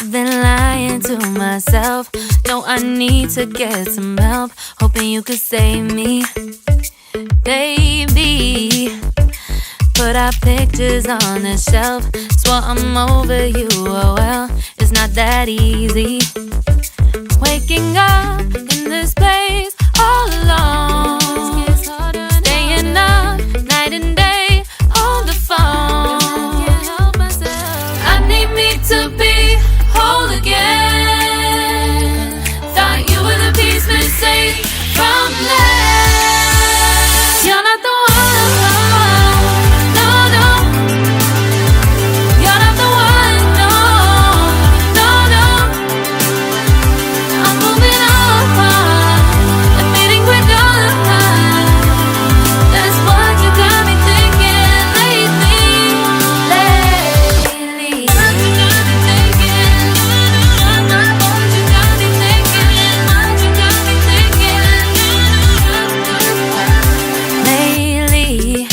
I've been lying to myself. No, I need to get some help. Hoping you could save me, baby. Put our pictures on the shelf. Swore I'm over you, oh well, it's not that easy. Waking up in this place all alone, staying up night and day on the phone. I need me to be whole again. Thought you were the piece missing from left. You're not the one, no, no. You're not the one, no, no, no. I'm moving on, admitting we're done. That's what you got me thinking lately. What you got me thinking? What you got me thinking? What you got me thinking? Lately,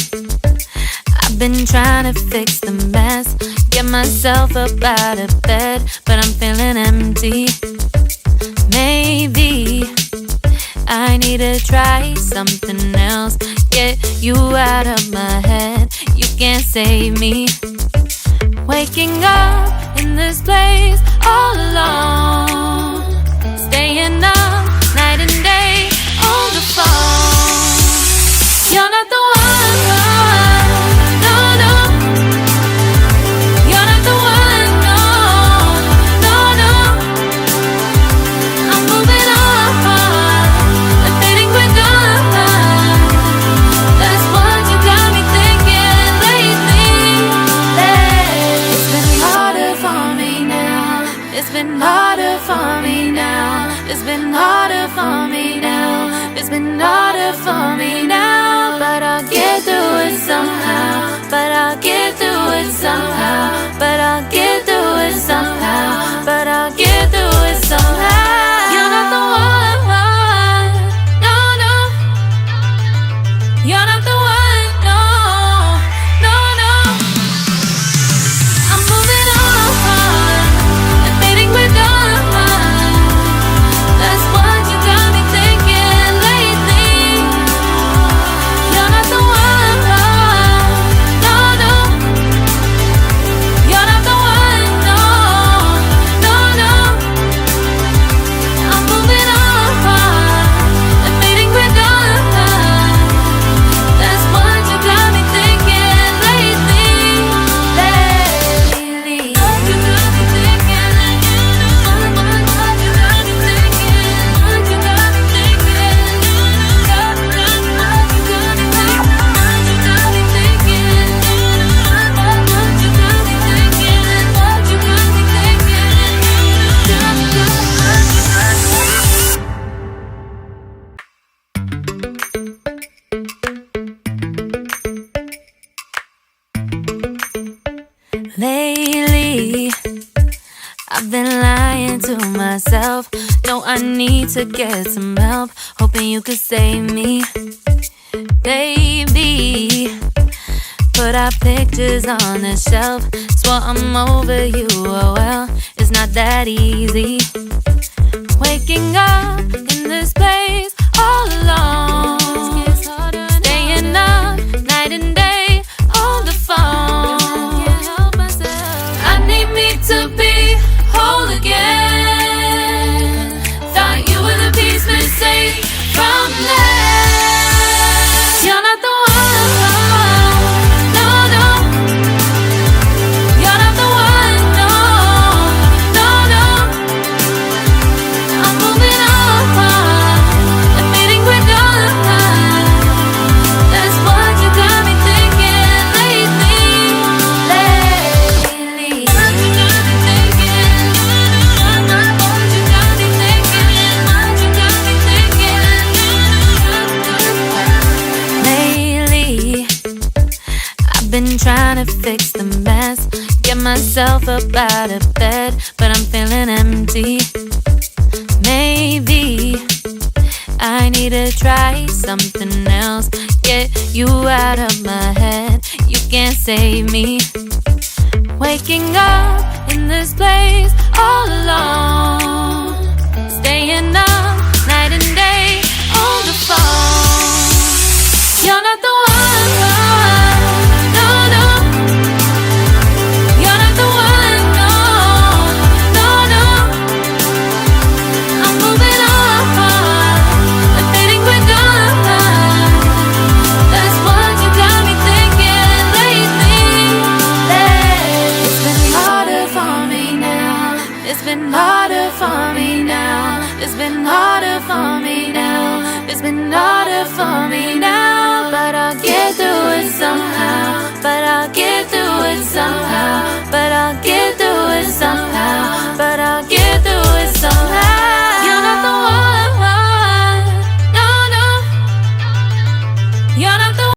I've been trying to fix the mess, get myself up out of bed, but I'm feeling empty. Maybe I need to try something else. Get you out of my head, you can't save me. Waking up in this place all alone, staying up night and day on the phone. You're not the one, no, no. You're not the one, no, no, no. I'm moving on, admitting we're done. That's what you got me thinking lately. It's been harder for me now. It's been harder for me now. It's been harder for me now. It's been harder for me now. But I'll get through it somehow. But I'll get through it somehow. But I'll get through it somehow. But I'll get through it somehow. You're not the one, no, no. You're not the one, no, no, no. I'm moving on, admitting we're done. That's what you got me thinking lately. You're not the one, no, no. You're not the one, no, no, no. I'm moving on, admitting we're done. That's what you got me thinking lately. What you got me thinking? What you got me thinking? What you got me thinking? What you got me thinking? What you got me thinking? What you got me thinking? What you got me thinking? Lately, I've been lying to myself. No, I need to get some help. Hoping you could save me, baby. Put our pictures on the shelf. Swore I'm over you, oh well, it's not that easy. Waking up in this place all alone, staying up night and day on the phone. I need me to be whole again. Thought you were the piece missing from left. You're not the one, no, no. You're not the one, no, no, no. I'm moving on, admitting we're done. That's what you got me thinking lately. What you got me thinking? What you got me thinking? What you got me thinking? Lately, I've been trying to fix the mess, get myself up out of bed, but I'm feeling empty. Maybe I need to try something else. Get you out of my head, you can't save me. Waking up in this place all been harder for me now. It's been harder for me now. It's been harder for me now. But I'll get through it somehow. But I'll get through it somehow. But I'll get through it somehow. But I'll